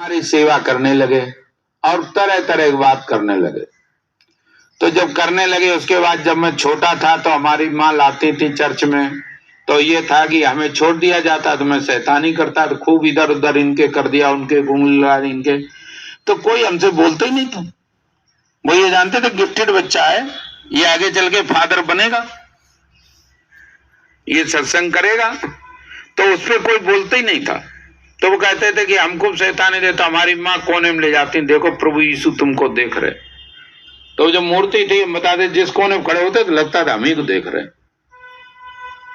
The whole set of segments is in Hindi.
हमारी सेवा करने लगे और तरह तरह की बात करने लगे। तो जब करने लगे उसके बाद जब मैं छोटा था तो हमारी माँ लाती थी चर्च में, तो ये था कि हमें छोड़ दिया जाता तो मैं शैतानी करता, तो खूब इधर उधर इनके कर दिया, उनके घूंघ इनके, तो कोई हमसे बोलता ही नहीं था। वो ये जानते थे गिफ्टेड बच्चा है, ये आगे चल के फादर बनेगा, ये सत्संग करेगा, तो उस पर कोई बोलता ही नहीं था। तो वो कहते थे कि हमको शैतानी देता, हमारी माँ कोने में ले जाती, देखो प्रभु यीशु तुमको देख रहे। तो जब मूर्ति थी बताते जिस कोने में खड़े होते तो लगता था हम ही को देख रहे।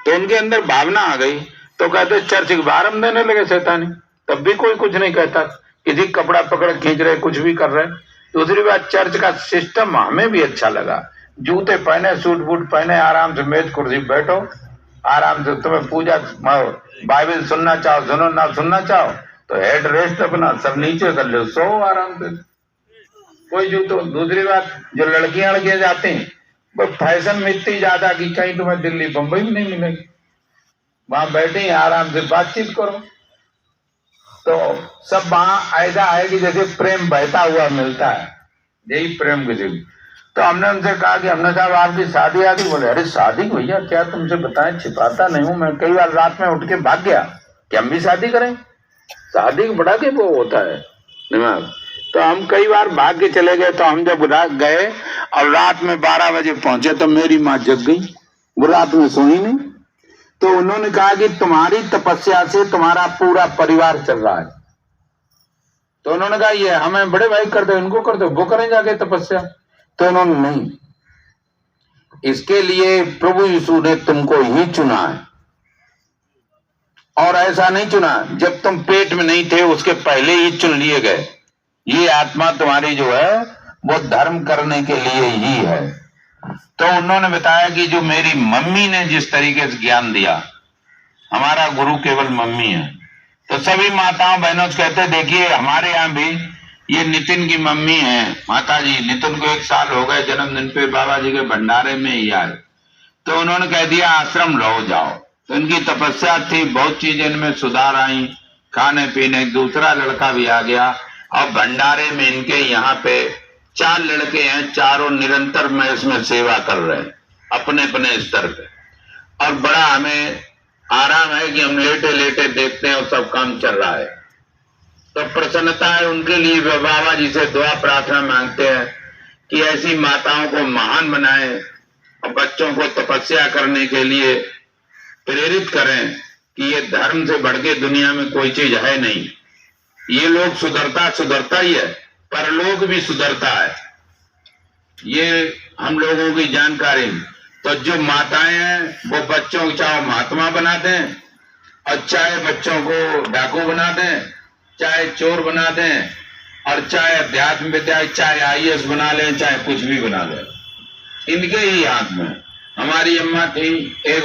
तो उनके अंदर भावना आ गई, तो कहते चर्च के बाहर हम देने लगे शैतानी। तब भी कोई कुछ नहीं कहता, किसी कपड़ा पकड़ खींच रहे, कुछ भी कर रहे। दूसरी बात चर्च का सिस्टम हमें भी अच्छा लगा, जूते पहने, सूट बूट पहने, आराम से मेज कुर्सी बैठो, आराम से तुम्हें पूजा बाइबल सुनना चाहो सुनो, ना सुनना चाहो तो हेड रेस्ट अपना सब नीचे कर लो, सो आराम से, कोई जूतो। दूसरी बात जो लड़कियां जाते हैं वो फैशन में इतनी ज्यादा कि कहीं तुम्हें दिल्ली बंबई में नहीं मिलेगी, वहां बैठे आराम से बातचीत करो। तो सब वहां ऐसा है कि जैसे प्रेम बहता हुआ मिलता है, यही प्रेम की जगह। तो हमने उनसे कहा कि हमने साहब आपकी शादी आदि, बोले अरे शादी भैया क्या तुमसे बताएं, छिपाता नहीं हूं मैं। कई बार रात में उठ के भाग गया कि हम भी शादी करें, शादी को बड़ा के वो होता है दिमाग। तो हम कई बार भाग के चले गए। तो हम जब गए और रात में 12 बजे पहुंचे तो मेरी माँ जग गई, वो रात में सोई नहीं। तो उन्होंने कहा कि तुम्हारी तपस्या से तुम्हारा पूरा परिवार चल रहा है। तो उन्होंने कहा ये हमें बड़े भाई कर दो, इनको कर दो, वो करें जाके तपस्या। तो उन्होंने नहीं, इसके लिए प्रभु यीशु ने तुमको ही चुना है, और ऐसा नहीं चुना जब तुम पेट में नहीं थे उसके पहले ही चुन लिए गए। ये आत्मा तुम्हारी जो है वो धर्म करने के लिए ही है। तो उन्होंने बताया कि जो मेरी मम्मी ने जिस तरीके से ज्ञान दिया, हमारा गुरु केवल मम्मी है। तो सभी माताओं बहनों से कहते देखिए हमारे यहाँ भी ये नितिन की मम्मी है, माता जी, नितिन को 1 साल हो गए जन्मदिन पे बाबा जी के भंडारे में ही आए। तो उन्होंने कह दिया आश्रम रहो जाओ। तो इनकी तपस्या थी, बहुत चीजें इनमें सुधार आई, खाने पीने। दूसरा लड़का भी आ गया और भंडारे में इनके यहाँ पे 4 लड़के हैं, चारों निरंतर में इसमें सेवा कर रहे हैं अपने अपने स्तर पे। और बड़ा हमें आराम है कि हम लेटे लेटे देखते हैं और सब काम चल रहा है। तो प्रसन्नता है उनके लिए, बाबा जी से दुआ प्रार्थना मांगते हैं कि ऐसी माताओं को महान बनाएं और बच्चों को तपस्या करने के लिए प्रेरित करें कि ये धर्म से बढ़ के दुनिया में कोई चीज है नहीं। ये लोग सुधरता ही है, परलोक भी सुधरता है, ये हम लोगों की जानकारी। तो जो माताएं हैं वो बच्चों को चाहे महात्मा बना दें और चाहे बच्चों को डाकू बना दें, चाहे चोर बना दें, और चाहे अध्यात्म विद्या, चाहे IAS बना लें, चाहे कुछ भी बना लें, इनके ही हाथ में। हमारी अम्मा थी, एक